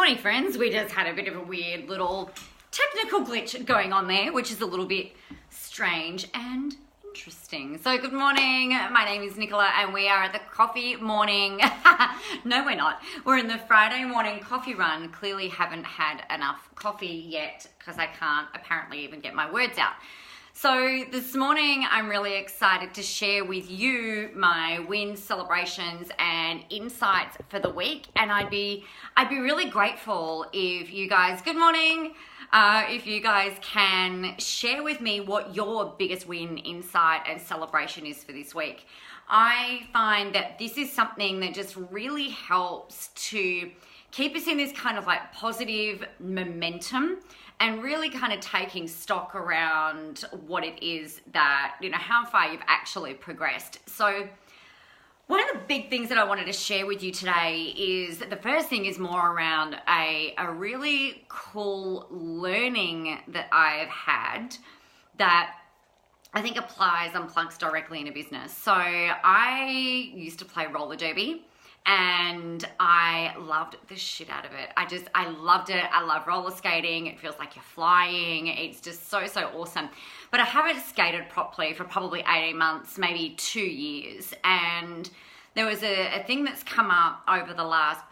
morning, friends. We just had a bit of a weird little technical glitch going on there, which is a little bit strange and interesting. So good morning. My name is Nicola and we are at the coffee morning. No, we're not. We're in the Friday morning coffee run. Clearly haven't had enough coffee yet because I can't apparently even get my words out. So this morning, I'm really excited to share with you my wins, celebrations, and insights for the week. And I'd be really grateful if you guys, good morning, if you guys can share with me what your biggest win, insight, and celebration is for this week. I find that this is something that just really helps to keep us in this kind of like positive momentum and really kind of taking stock around what it is that, how far you've actually progressed. So one of the big things that I wanted to share with you today is that the first thing is more around a really cool learning that I've had that I think applies and plugs directly into business. So I used to play roller derby. And I loved the shit out of it. I loved it. I love roller skating. It feels like you're flying. It's just so awesome. But I haven't skated properly for probably 18 months, maybe 2 years. And there was a thing that's come up over the last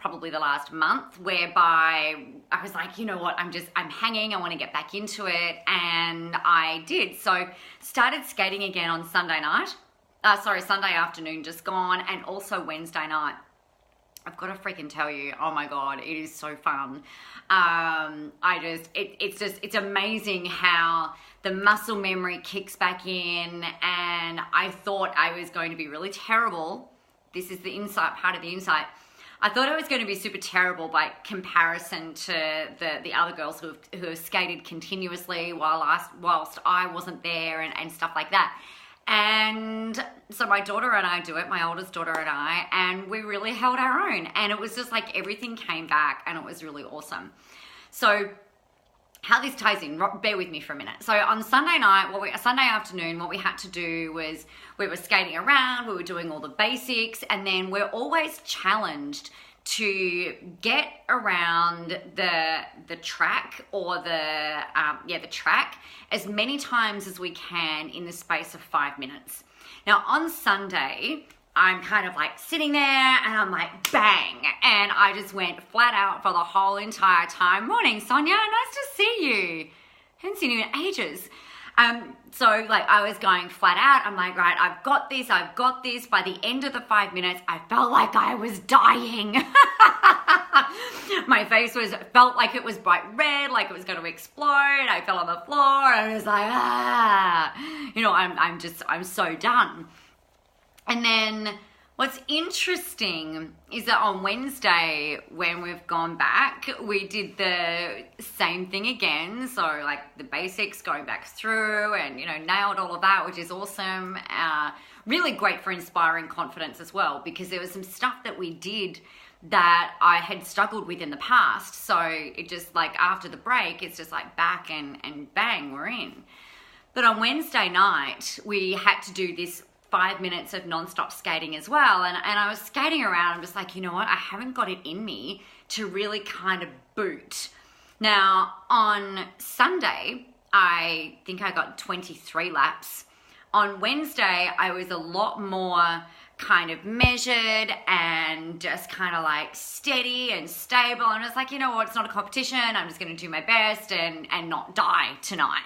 month whereby I was like, you know what, I'm hanging. I want to get back into it. And I did. So started skating again on Sunday afternoon just gone, and also Wednesday night. I've got to freaking tell you, oh my God, it is so fun. It's amazing how the muscle memory kicks back in, and I thought I was going to be really terrible. This is the insight, part of the insight. I thought I was going to be super terrible by comparison to the other girls who have skated continuously whilst I wasn't there and stuff like that. And so my daughter and I do it, my oldest daughter and I, and we really held our own. And it was just like everything came back and it was really awesome. So how this ties in, bear with me for a minute. So on Sunday afternoon, what we had to do was we were skating around, we were doing all the basics, and then we're always challenged to get around the track or the track as many times as we can in the space of 5 minutes. Now on Sunday, I'm kind of like sitting there and I'm like bang, and I just went flat out for the whole entire time. Morning, Sonia, nice to see you. Haven't seen you in ages. So like I was going flat out. I'm like, right, I've got this. By the end of the 5 minutes, I felt like I was dying. My face felt like it was bright red, like it was going to explode. I fell on the floor. I was like, I'm so done. And then what's interesting is that on Wednesday, when we've gone back, we did the same thing again. So like the basics, going back through and, nailed all of that, which is awesome. Really great for inspiring confidence as well, because there was some stuff that we did that I had struggled with in the past. So it just like after the break, it's just like back and bang, we're in. But on Wednesday night, we had to do this 5 minutes of nonstop skating as well. And I was skating around and was like, you know what? I haven't got it in me to really kind of boot. Now on Sunday, I think I got 23 laps. On Wednesday, I was a lot more kind of measured and just kind of like steady and stable. And I was like, you know what? It's not a competition. I'm just going to do my best and not die tonight.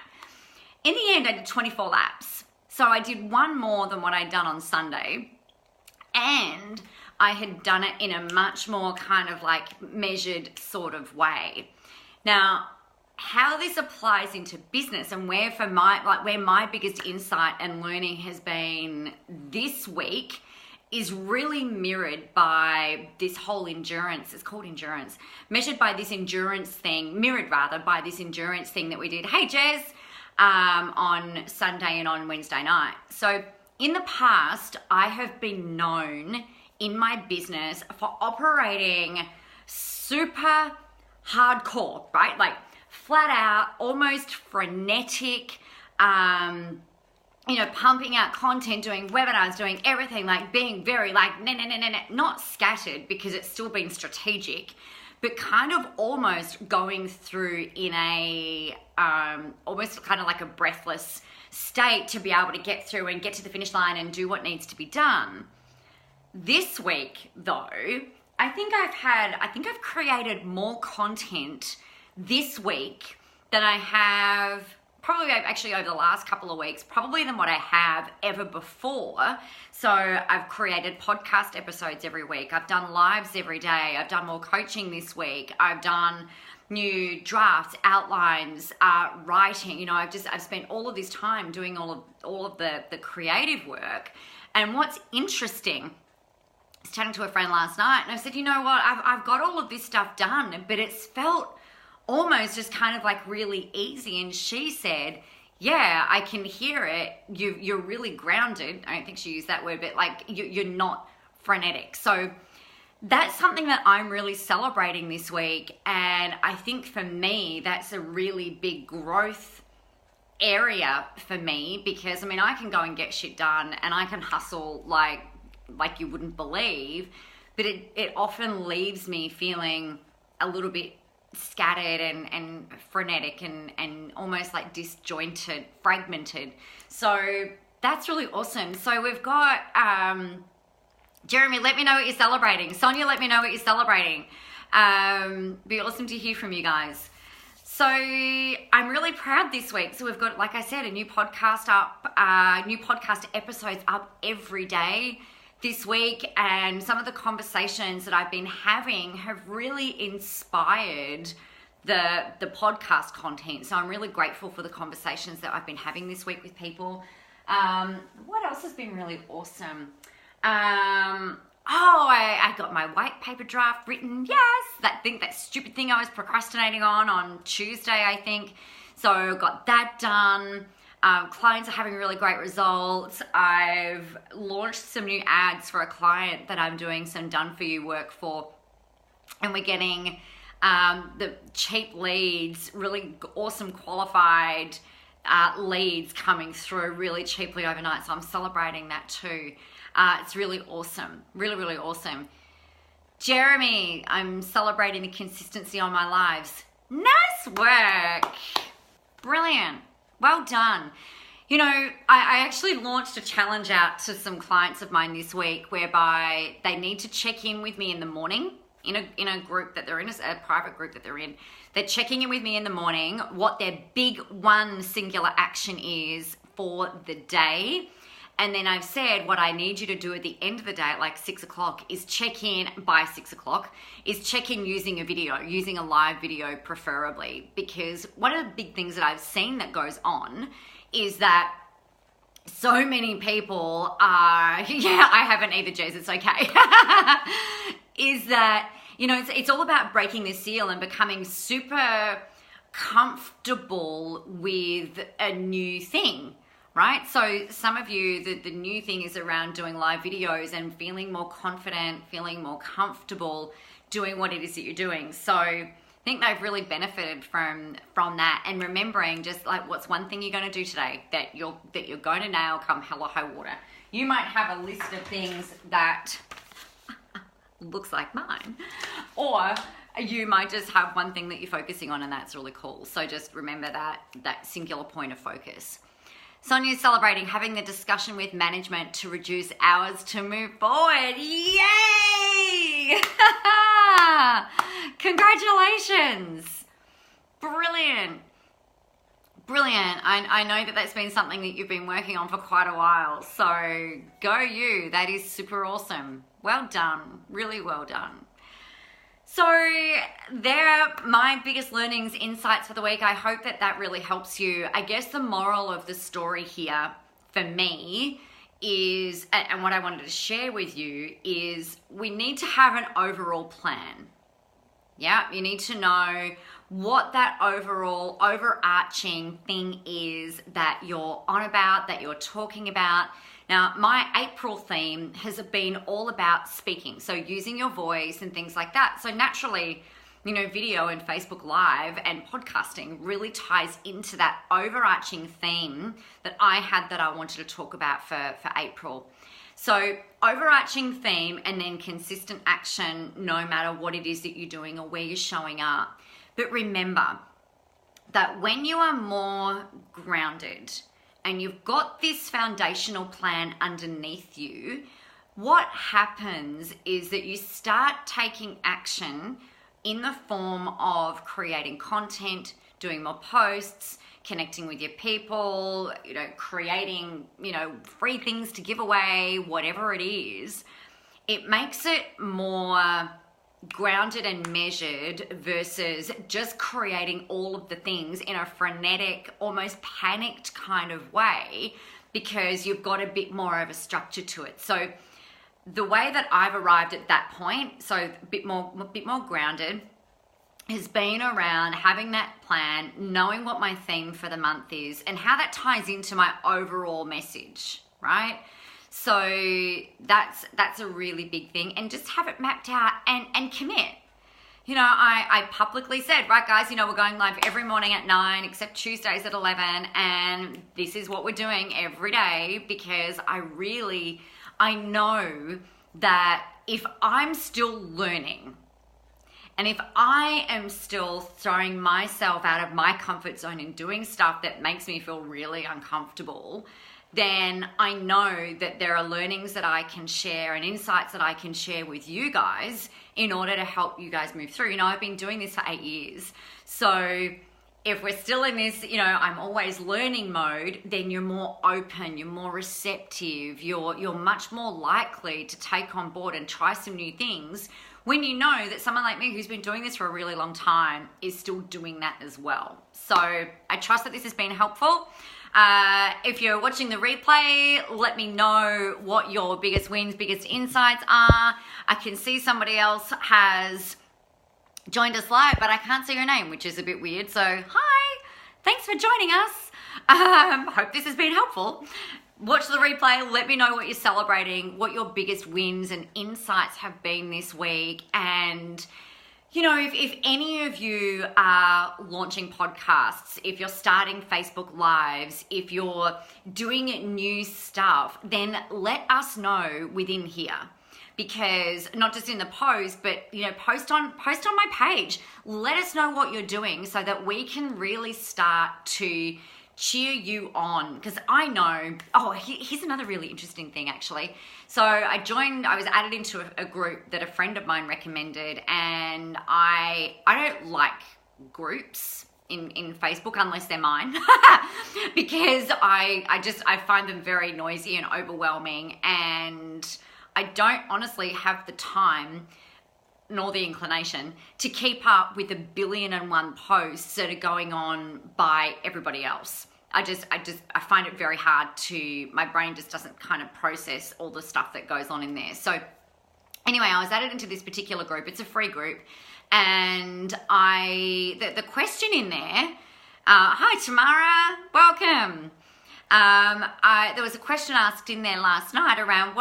In the end, I did 24 laps. So I did one more than what I'd done on Sunday, and I had done it in a much more kind of like measured sort of way. Now, how this applies into business and where my biggest insight and learning has been this week is really mirrored by this whole endurance. It's called endurance. Mirrored by this endurance thing that we did. Hey, Jez. On Sunday and on Wednesday night. So in the past, I have been known in my business for operating super hardcore, right? Like flat out, almost frenetic, pumping out content, doing webinars, doing everything, like being very like, not scattered because it's still been strategic, but kind of almost going through in a, almost kind of like a breathless state to be able to get through and get to the finish line and do what needs to be done. This week though, I think I've created more content this week than I have probably actually over the last couple of weeks, probably than what I have ever before. So I've created podcast episodes every week. I've done lives every day. I've done more coaching this week. I've done new drafts, outlines, writing. I've spent all of this time doing all of the creative work. And what's interesting, I was chatting to a friend last night and I said, you know what, I've got all of this stuff done, but it's felt almost just kind of like really easy. And she said, yeah, I can hear it. You're really grounded. I don't think she used that word, but like you're not frenetic. So that's something that I'm really celebrating this week. And I think for me, that's a really big growth area for me, because I can go and get shit done and I can hustle like you wouldn't believe, but it often leaves me feeling a little bit scattered and frenetic and almost like disjointed, fragmented. So that's really awesome. So we've got Jeremy, let me know what you're celebrating. Sonia, let me know what you're celebrating. Be awesome to hear from you guys. So I'm really proud this week. So we've got, like I said, a new podcast up, new podcast episodes up every day this week, and some of the conversations that I've been having have really inspired the podcast content. So I'm really grateful for the conversations that I've been having this week with people. What else has been really awesome? I got my white paper draft written. Yes, that stupid thing I was procrastinating on Tuesday, I think. So got that done. Clients are having really great results. I've launched some new ads for a client that I'm doing some done for you work for, and we're getting the cheap leads, really awesome qualified leads coming through really cheaply overnight. So I'm celebrating that too. It's really awesome, really, really awesome. Jeremy, I'm celebrating the consistency on my lives. Nice work. Brilliant. Well done. I actually launched a challenge out to some clients of mine this week whereby they need to check in with me in the morning in a group that they're in, a private group that they're in. They're checking in with me in the morning what their big one singular action is for the day. And then I've said what I need you to do at the end of the day at like 6 o'clock is check in by 6 o'clock, is check in using a video, using a live video preferably. Because one of the big things that I've seen that goes on is that so many people are, I haven't either, Jez, it's okay, is that, it's all about breaking the seal and becoming super comfortable with a new thing. Right? So some of you, the new thing is around doing live videos and feeling more confident, feeling more comfortable doing what it is that you're doing. So I think they've really benefited from that, and remembering just like what's one thing you're going to do today that you're going to nail come hell or high water. You might have a list of things that looks like mine, or you might just have one thing that you're focusing on, and that's really cool. So just remember that singular point of focus. Sonia's celebrating having the discussion with management to reduce hours to move forward. Yay! Congratulations. Brilliant. Brilliant. I know that that's been something that you've been working on for quite a while. So go you. That is super awesome. Well done. Really well done. So there are my biggest learnings, insights for the week. I hope that really helps you. I guess the moral of the story here for me is, and what I wanted to share with you is, we need to have an overall plan. Yeah, you need to know what that overall overarching thing is that you're on about, that you're talking about. Now, my April theme has been all about speaking, so using your voice and things like that. So naturally, video and Facebook Live and podcasting really ties into that overarching theme that I had that I wanted to talk about for April. So overarching theme and then consistent action no matter what it is that you're doing or where you're showing up. But remember that when you are more grounded and you've got this foundational plan underneath you, what happens is that you start taking action in the form of creating content, doing more posts, connecting with your people, creating, free things to give away, whatever it is. It makes it more grounded and measured versus just creating all of the things in a frenetic, almost panicked kind of way, because you've got a bit more of a structure to it. So the way that I've arrived at that point, so a bit more grounded, has been around having that plan, knowing what my theme for the month is, and how that ties into my overall message, right? So that's a really big thing, and just have it mapped out and commit. I publicly said, right guys, we're going live every morning at 9 except Tuesdays at 11, and this is what we're doing every day, because I know that if I'm still learning and if I am still throwing myself out of my comfort zone and doing stuff that makes me feel really uncomfortable, then I know that there are learnings that I can share and insights that I can share with you guys in order to help you guys move through. I've been doing this for 8 years. So if we're still in this, I'm always learning mode, then you're more open, you're more receptive, you're much more likely to take on board and try some new things when you know that someone like me who's been doing this for a really long time is still doing that as well. So I trust that this has been helpful. If you're watching the replay, let me know what your biggest wins, biggest insights are. I can see somebody else has joined us live, but I can't see your name, which is a bit weird. So hi, thanks for joining us. Hope this has been helpful. Watch the replay. Let me know what you're celebrating, what your biggest wins and insights have been this week. And if any of you are launching podcasts, if you're starting Facebook Lives, if you're doing new stuff, then let us know within here. Because not just in the post, but post on my page. Let us know what you're doing so that we can really start to cheer you on. Because I know, here's another really interesting thing actually. So I was added into a group that a friend of mine recommended, and I don't like groups in Facebook unless they're mine because I find them very noisy and overwhelming, and I don't honestly have the time nor the inclination to keep up with 1,000,000,001 posts that are going on by everybody else. I find it very hard my brain just doesn't kind of process all the stuff that goes on in there. So anyway, I was added into this particular group. It's a free group. And the question in there, hi Tamara, welcome. There was a question asked in there last night around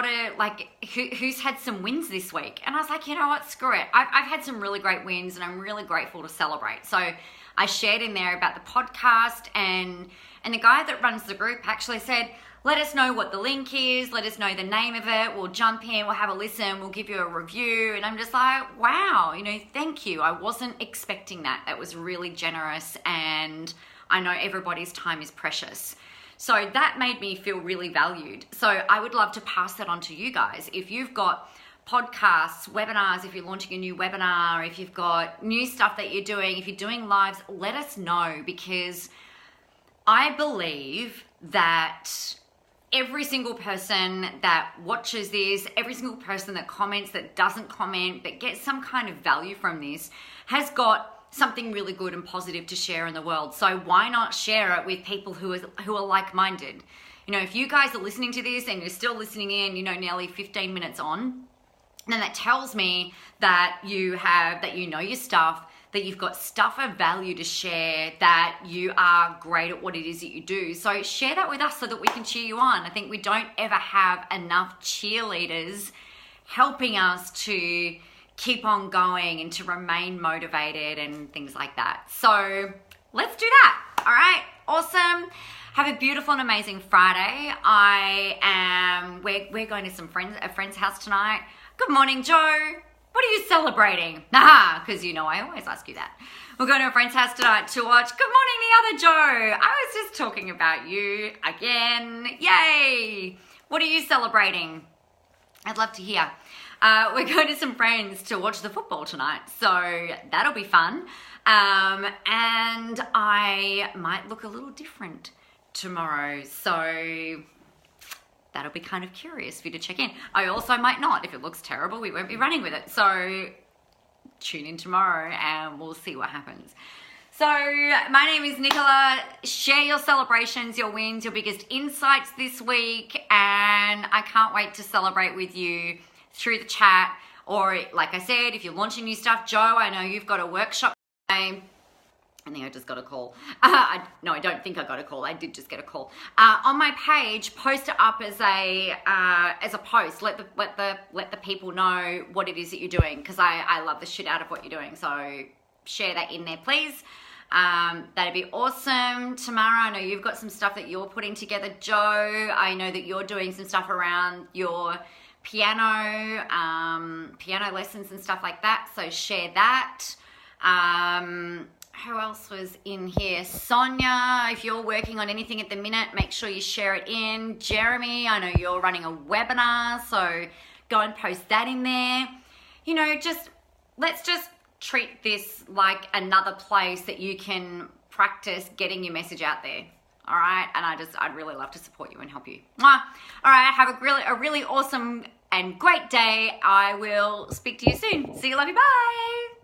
who's had some wins this week, and I was like, you know what, screw it. I've had some really great wins, and I'm really grateful to celebrate. So I shared in there about the podcast, and the guy that runs the group actually said, let us know what the link is, let us know the name of it, we'll jump in, we'll have a listen, we'll give you a review. And I'm just like, wow, thank you. I wasn't expecting that. That was really generous, and I know everybody's time is precious. So that made me feel really valued. So I would love to pass that on to you guys. If you've got podcasts, webinars, if you're launching a new webinar, if you've got new stuff that you're doing, if you're doing lives, let us know, because I believe that every single person that watches this, every single person that comments, that doesn't comment, but gets some kind of value from this, has got something really good and positive to share in the world. So why not share it with people who are like-minded? If you guys are listening to this and you're still listening in, nearly 15 minutes on, then that tells me that you know your stuff, that you've got stuff of value to share, that you are great at what it is that you do. So share that with us so that we can cheer you on. I think we don't ever have enough cheerleaders helping us to keep on going and to remain motivated and things like that. So let's do that. All right, awesome. Have a beautiful and amazing Friday. We're going to a friend's house tonight. Good morning, Joe. What are you celebrating? Because you know I always ask you that. We're going to a friend's house tonight to watch Good Morning the Other Joe. I was just talking about you again. Yay! What are you celebrating? I'd love to hear. We're going to some friends to watch the football tonight, so that'll be fun. And I might look a little different tomorrow, so that'll be kind of curious for you to check in. I also might not. If it looks terrible, we won't be running with it. So tune in tomorrow and we'll see what happens. So my name is Nicola. Share your celebrations, your wins, your biggest insights this week. And I can't wait to celebrate with you through the chat. Or like I said, if you're launching new stuff, Joe, I know you've got a workshop. I think I just got a call. No, I don't think I got a call. I did just get a call. On my page, post it up as a post. Let the people know what it is that you're doing, because I love the shit out of what you're doing. So share that in there, please. That'd be awesome. Tamara, I know you've got some stuff that you're putting together. Joe, I know that you're doing some stuff around your piano lessons and stuff like that. So share that. Who else was in here? Sonia, if you're working on anything at the minute, make sure you share it in. Jeremy, I know you're running a webinar, so go and post that in there. You know, let's just treat this like another place that you can practice getting your message out there. All right, and I'd really love to support you and help you. Mwah. All right, have a really awesome and great day. I will speak to you soon. See you, love you, bye.